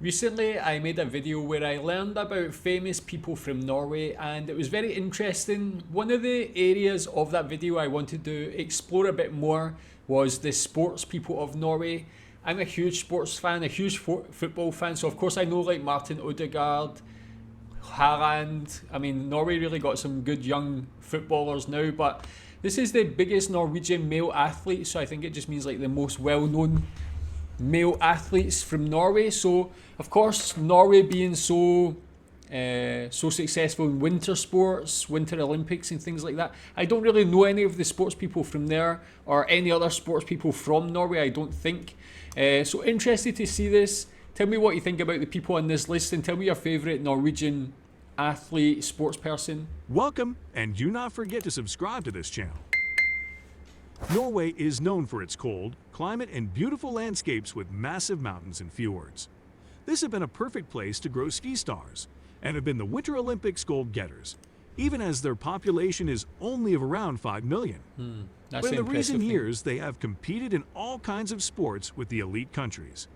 Recently, I made a video where I learned about famous people from Norway, and it was very interesting. One of the areas of that video I wanted to explore a bit more was the sports people of Norway. I'm a huge sports fan, a huge football fan, so of course I know like Martin Odegaard, Hland. I mean, Norway really got some good young footballers now, but this is the biggest Norwegian male athlete, so I think it just means like the most well-known male athletes from Norway. So of course, Norway being so successful in winter sports, winter Olympics and things like that, I don't really know any of the sports people from there or any other sports people from Norway, I don't think. So interested to see this. Tell me what you think about the people on this list, and tell me your favourite Norwegian athlete, sports person. Welcome, and do not forget to subscribe to this channel. Norway is known for its cold climate and beautiful landscapes with massive mountains and fjords. This has been a perfect place to grow ski stars and have been the Winter Olympics gold getters, even as their population is only of around 5 million. That's But in the recent thing. years, they have competed in all kinds of sports with the elite countries.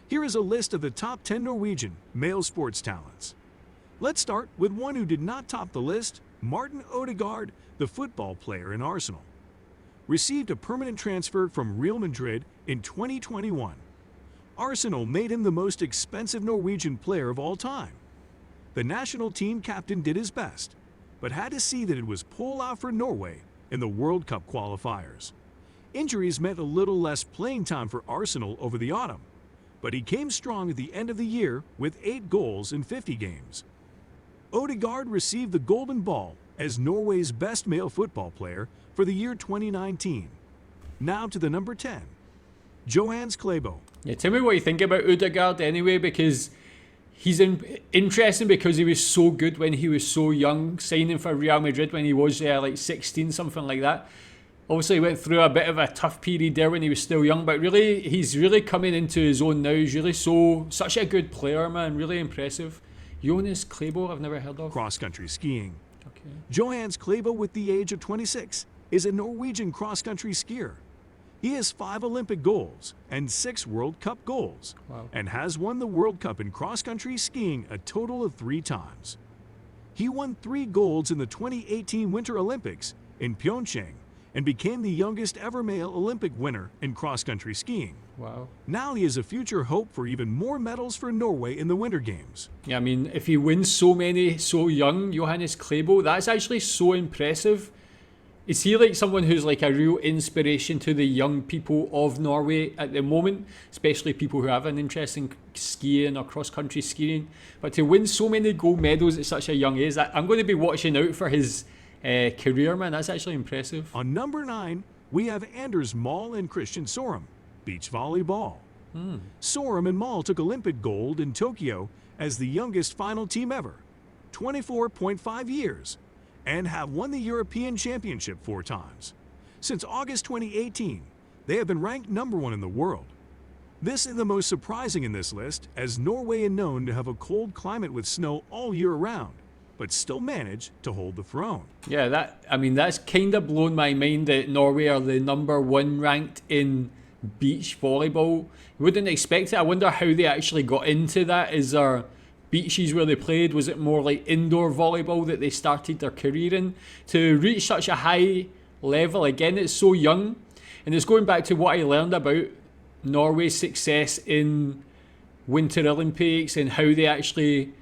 Here is a list of the top 10 Norwegian male sports talents. Let's start with one who did not top the list, Martin Odegaard, the football player in Arsenal. Received a permanent transfer from Real Madrid in 2021. Arsenal made him the most expensive Norwegian player of all time. The national team captain did his best, but had to see that it was pull out for Norway in the World Cup qualifiers. Injuries meant a little less playing time for Arsenal over the autumn, but he came strong at the end of the year with 8 goals in 50 games. Odegaard received the Golden Ball as Norway's best male football player for the year 2019. Now to the number 10, Johannes Klæbo. Yeah, tell me what you think about Odegaard anyway, because he's interesting because he was so good when he was so young, signing for Real Madrid when he was like 16, something like that. Obviously, he went through a bit of a tough period there when he was still young, but really, he's really coming into his own now. He's really such a good player, man. Really impressive. Johannes Klæbo, I've never heard of. Cross-country skiing. Okay. Johannes Klæbo, with the age of 26, is a Norwegian cross-country skier. He has 5 Olympic golds and 6 World Cup goals, Wow. and has won the World Cup in cross-country skiing a total of 3 times. He won 3 golds in the 2018 Winter Olympics in Pyeongchang and became the youngest ever male Olympic winner in cross-country skiing. Wow. Now he is a future hope for even more medals for Norway in the Winter Games. Yeah, I mean, if he wins so many so young, Johannes Klæbo, that's actually so impressive. Is he like someone who's like a real inspiration to the young people of Norway at the moment, especially people who have an interest in skiing or cross-country skiing? But to win so many gold medals at such a young age, I'm going to be watching out for his career, man. That's actually impressive. On number 9, we have Anders Mall and Christian Sorum, beach volleyball. Sorum and Mall took Olympic gold in Tokyo as the youngest final team ever, 24.5 years, and have won the European Championship 4 times. Since August 2018, they have been ranked number 1 in the world. This is the most surprising in this list, as Norway is known to have a cold climate with snow all year round, but still managed to hold the throne. Yeah, that's kind of blown my mind that Norway are the number 1 ranked in beach volleyball. Wouldn't expect it. I wonder how they actually got into that. Is there beaches where they played? Was it more like indoor volleyball that they started their career in? To reach such a high level, again, it's so young, and it's going back to what I learned about Norway's success in Winter Olympics and how they actually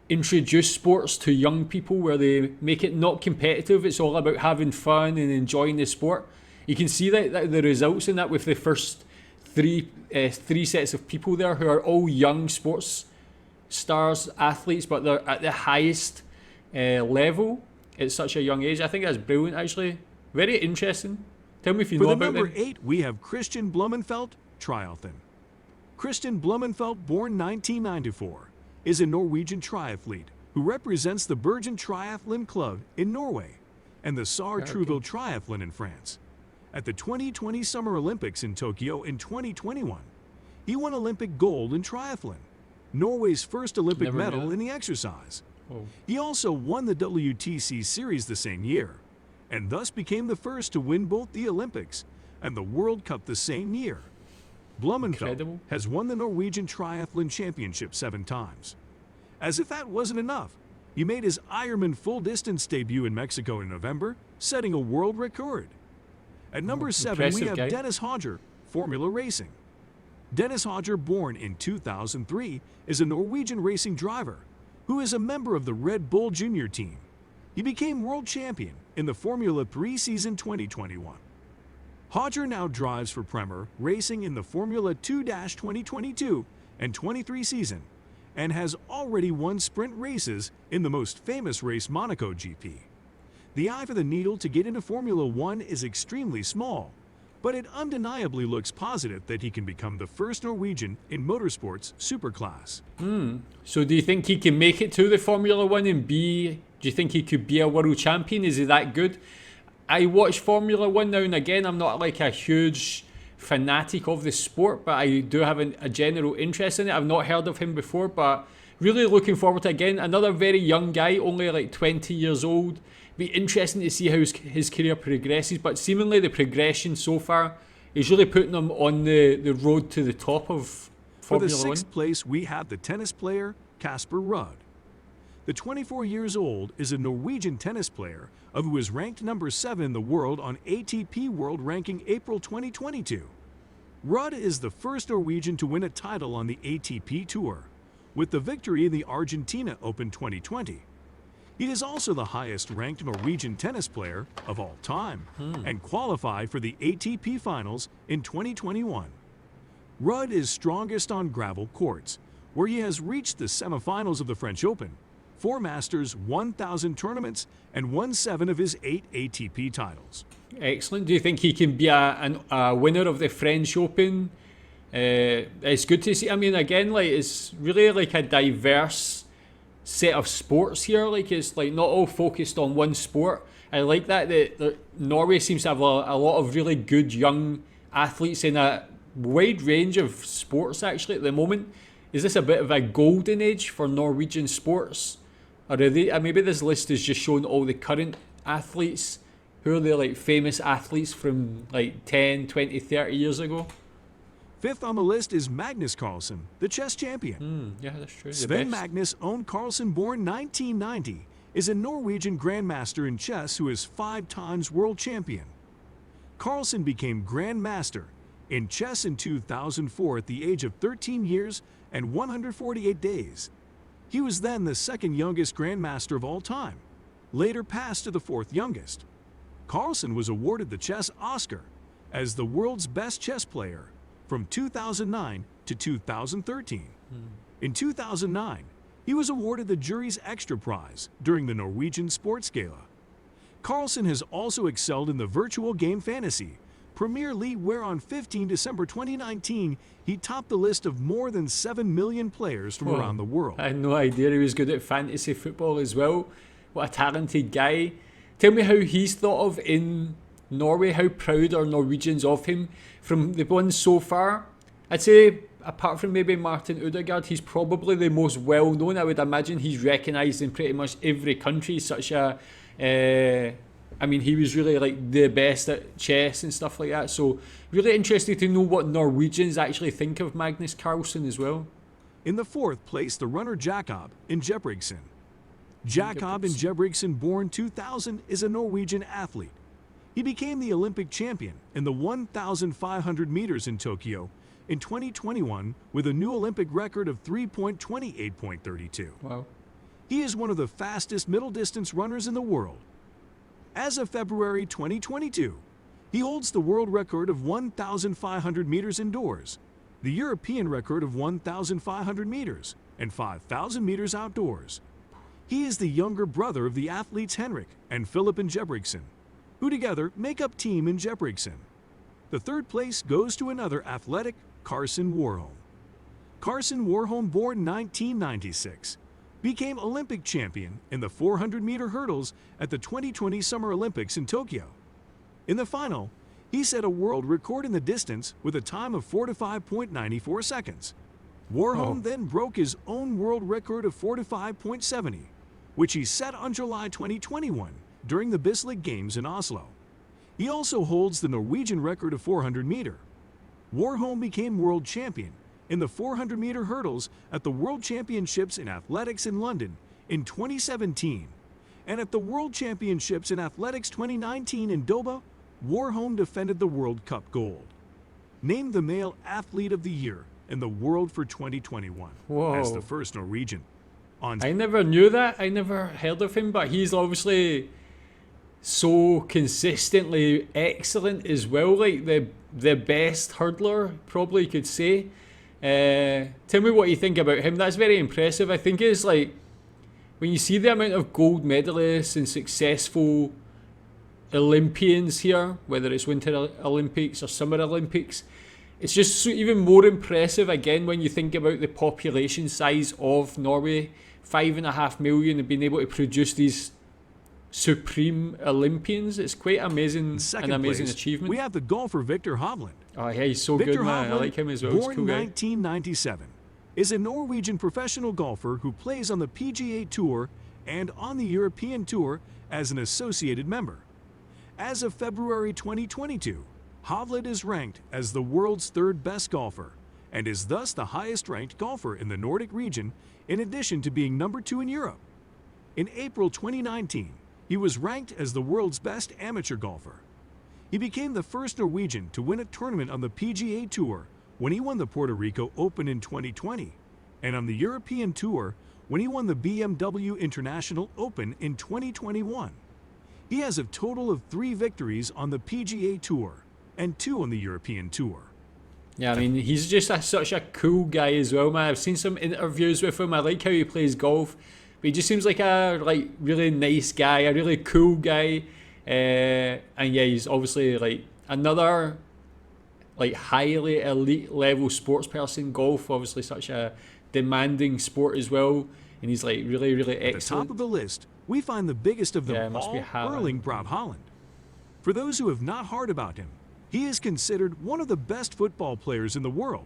introduce sports to young people, where they make it not competitive. It's all about having fun and enjoying the sport. You can see that the results in that with the first three sets of people there who are all young sports stars, athletes, but they're at the highest level at such a young age. I think that's brilliant, actually. Very interesting. Tell me if you know about them. For the number 8, we have Christian Blumenfeldt, triathlon. Christian Blumenfeldt, born 1994, is a Norwegian triathlete who represents the Bergen Triathlon Club in Norway and the Sartrouville Triathlon in France. At the 2020 Summer Olympics in Tokyo in 2021, he won Olympic gold in triathlon, Norway's first Olympic medal in the exercise. He also won the WTC series the same year, and thus became the first to win both the Olympics and the World Cup the same year. Blumenfeld Incredible. has won the Norwegian Triathlon Championship 7 times. As if that wasn't enough, he made his Ironman full-distance debut in Mexico in November, setting a world record. At number 7, we impressive have guy. Dennis Hauger, Formula Racing. Dennis Hauger, born in 2003, is a Norwegian racing driver who is a member of the Red Bull Junior team. He became world champion in the Formula 3 season 2021. Hauger now drives for Prema Racing in the Formula 2-2022 and 23 season and has already won sprint races in the most famous race Monaco GP. The eye for the needle to get into Formula 1 is extremely small, but it undeniably looks positive that he can become the first Norwegian in motorsports superclass. So do you think he can make it to the Formula 1 and be, do you think he could be a world champion? Is he that good? I watch Formula 1 now and again. I'm not like a huge fanatic of the sport, but I do have a general interest in it. I've not heard of him before, but really looking forward to, again, another very young guy, only like 20 years old. Be interesting to see how his career progresses, but seemingly the progression so far is really putting him on the road to the top of For the Formula 1. 6th place, we have the tennis player Casper Ruud. The 24 years old is a Norwegian tennis player who is ranked number 7 in the world on ATP World Ranking April 2022. Ruud is the first Norwegian to win a title on the ATP Tour, with the victory in the Argentina Open 2020. He is also the highest-ranked Norwegian tennis player of all time and qualified for the ATP Finals in 2021. Ruud is strongest on gravel courts, where he has reached the semifinals of the French Open, 4 Masters 1000 tournaments, and won 7 of his 8 ATP titles. Excellent. Do you think he can be a winner of the French Open? It's good to see. I mean, again, like it's really like a diverse set of sports here. Like it's like not all focused on one sport. I like that Norway seems to have a lot of really good young athletes in a wide range of sports actually at the moment. Is this a bit of a golden age for Norwegian sports? Or are they, maybe this list is just showing all the current athletes. Who are the like famous athletes from like 10, 20, 30 years ago? 5th on the list is Magnus Carlsen, the chess champion. Yeah, that's true. The Sven best. Magnus Own Carlsen, born 1990, is a Norwegian grandmaster in chess who is 5 times world champion. Carlsen became grandmaster in chess in 2004 at the age of 13 years and 148 days. He was then the 2nd youngest grandmaster of all time, later passed to the 4th youngest. Carlsen was awarded the Chess Oscar as the world's best chess player from 2009 to 2013. In 2009, he was awarded the jury's extra prize during the Norwegian Sports Gala. Carlsen has also excelled in the virtual game Fantasy Premier League, where on 15 December 2019, he topped the list of more than 7 million players from around the world. I had no idea he was good at fantasy football as well. What a talented guy. Tell me how he's thought of in Norway. How proud are Norwegians of him? From the ones so far, I'd say apart from maybe Martin Ødegaard, he's probably the most well known. I would imagine he's recognised in pretty much every country. Such a, I mean, he was really like the best at chess and stuff like that. So really interested to know what Norwegians actually think of Magnus Carlsen as well. In the 4th place, the runner Jakob Eriksson. Jakob Eriksson, born 2000, is a Norwegian athlete. He became the Olympic champion in the 1,500 meters in Tokyo in 2021 with a new Olympic record of 3.28.32. Wow. He is one of the fastest middle distance runners in the world. As of February 2022, he holds the world record of 1,500 meters indoors, the European record of 1,500 meters, and 5,000 meters outdoors. He is the younger brother of the athletes Henrik and Philip Ingebrigtsen, who together make up Team Ingebrigtsen. The 3rd place goes to another athletic, Carsten Warholm. Carsten Warholm, born 1996, became Olympic champion in the 400-meter hurdles at the 2020 Summer Olympics in Tokyo. In the final, he set a world record in the distance with a time of 45.94 seconds. Warholm then broke his own world record of 45.70, which he set on July 2021 during the Bislett Games in Oslo. He also holds the Norwegian record of 400 meter. Warholm became world champion in the 400-meter hurdles at the World Championships in Athletics in London in 2017. And at the World Championships in Athletics 2019 in Doha, Warholm defended the World Cup gold. Named the Male Athlete of the Year in the world for 2021 as the first Norwegian. I never knew that. I never heard of him, but he's obviously so consistently excellent as well. Like the best hurdler, probably you could say. Tell me what you think about him. That's very impressive. I think it's like when you see the amount of gold medalists and successful Olympians here, whether it's Winter Olympics or Summer Olympics, it's just so even more impressive again when you think about the population size of Norway. 5.5 million, and being able to produce these supreme Olympians. It's quite amazing, an amazing achievement. We have the golfer Viktor Hovland. Oh yeah, he's so good, man. I like him as well. Born in 1997, is a Norwegian professional golfer who plays on the PGA Tour and on the European Tour as an associated member. As of February 2022, Hovland is ranked as the world's third best golfer and is thus the highest ranked golfer in the Nordic region, in addition to being number 2 in Europe. In April 2019, he was ranked as the world's best amateur golfer. He became the first Norwegian to win a tournament on the PGA Tour when he won the Puerto Rico Open in 2020, and on the European Tour when he won the BMW International Open in 2021. He has a total of 3 victories on the PGA Tour and 2 on the European Tour. Yeah, I mean, he's just such a cool guy as well, man. I've seen some interviews with him. I like how he plays golf, but he just seems like a really nice guy, a really cool guy. And yeah, he's obviously like another highly elite level sports person. Golf, obviously such a demanding sport as well, and he's like really, really excellent. At the top of the list, we find the biggest of them all, Erling Haaland. For those who have not heard about him, he is considered one of the best football players in the world.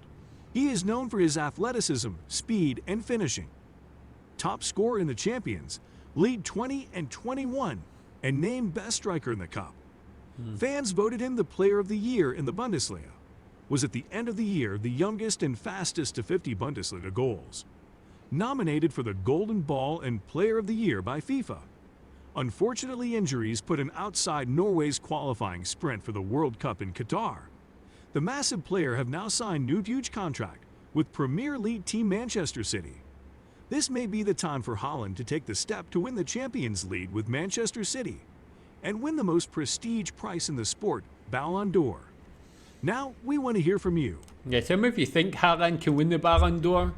He is known for his athleticism, speed, and finishing. Top scorer in the Champions, lead 20 and 21, and named best striker in the cup. Fans voted him the Player of the Year in the Bundesliga. Was at the end of the year the youngest and fastest to 50 Bundesliga goals. Nominated for the Golden Ball and Player of the Year by FIFA. Unfortunately, injuries put him outside Norway's qualifying sprint for the World Cup in Qatar. The massive player have now signed new huge contract with Premier League team Manchester City. This may be the time for Haaland to take the step to win the Champions League with Manchester City and win the most prestige prize in the sport, Ballon d'Or. Now, we want to hear from you. Yeah, tell me if you think Haaland can win the Ballon d'Or.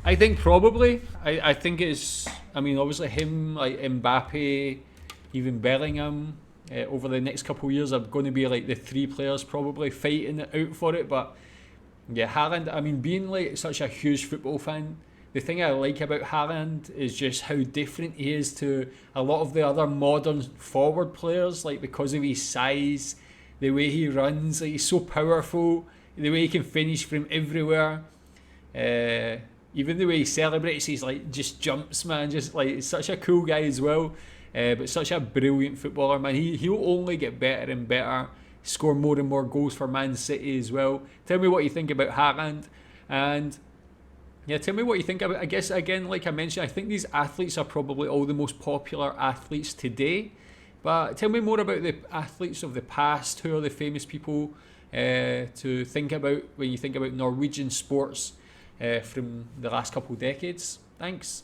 I think probably. I think it's, I mean, obviously him, like Mbappe, even Bellingham, over the next couple of years are going to be like the 3 players probably fighting it out for it. But yeah, Haaland, I mean, being like such a huge football fan, the thing I like about Haaland is just how different he is to a lot of the other modern forward players, like because of his size, the way he runs, like he's so powerful, the way he can finish from everywhere. Even the way he celebrates, he's like just jumps, man. Just like he's such a cool guy as well. But such a brilliant footballer, man. He'll only get better and better. Score more and more goals for Man City as well. Tell me what you think about Haaland, and yeah, tell me what you think about. I guess again, like I mentioned, I think these athletes are probably all the most popular athletes today. But tell me more about the athletes of the past. Who are the famous people to think about when you think about Norwegian sports from the last couple of decades? Thanks.